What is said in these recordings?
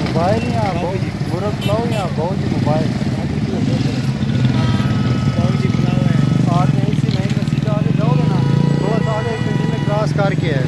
Mobile या बुरक लाओ या बहुत ही मोबाइल आगे इसी नहीं में सीधा आगे जाओगे ना थोड़ा सा आगे एक में क्रॉस करके है।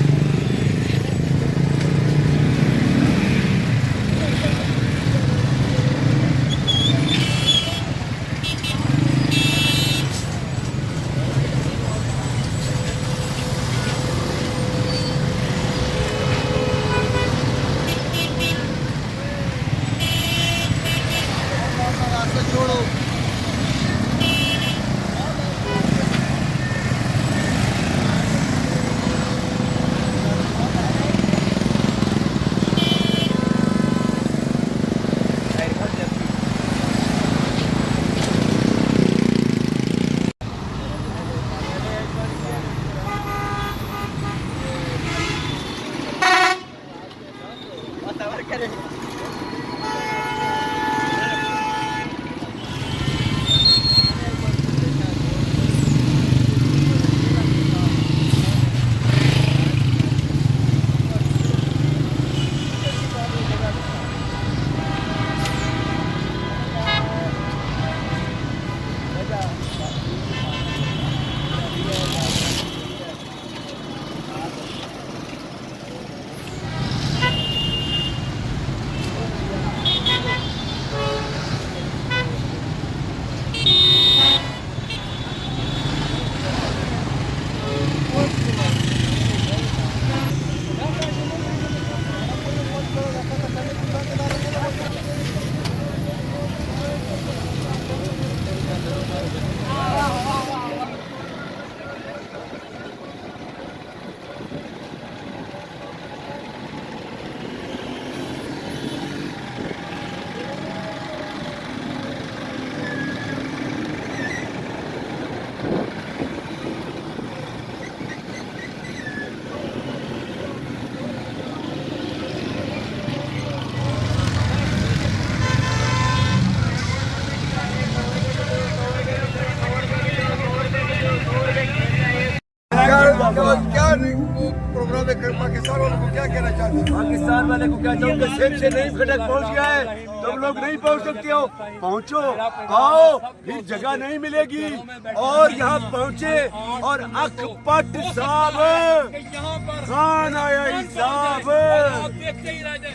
क्या प्रोग्राम है पाकिस्तान वालों को क्या कहना चाहते हैं? पाकिस्तान वाले को क्या चाहूँगा, सेब से नहीं खटक पहुँच गया है, तुम लोग नहीं पहुँच सकते हो, पहुँचो आओ, फिर जगह नहीं मिलेगी। और यहाँ पहुँचे और अखपट साहब खान आया साहब,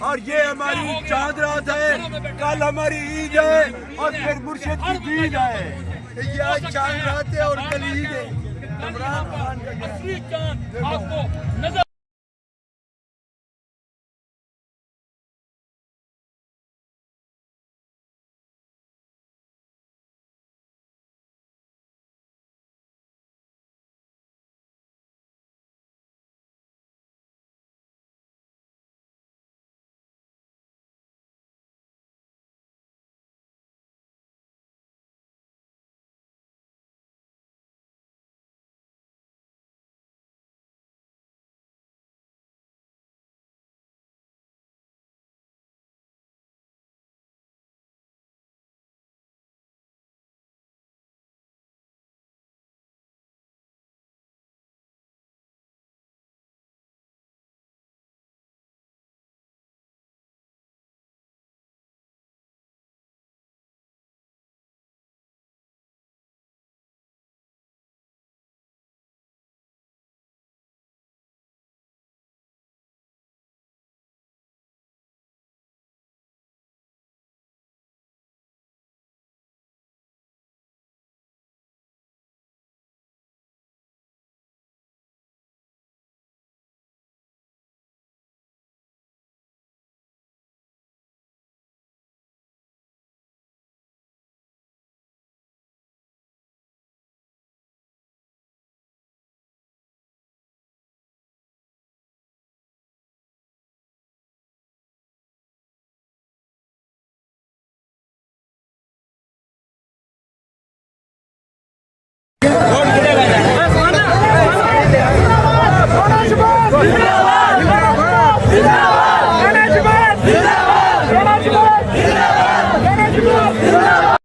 और ये हमारी चांद रात है, कल हमारी ईद है और फिर मुर्शिद की ईद है। ये आज चांद रात है और कल ईद है। इमरान खान का असली चांद आपको नजर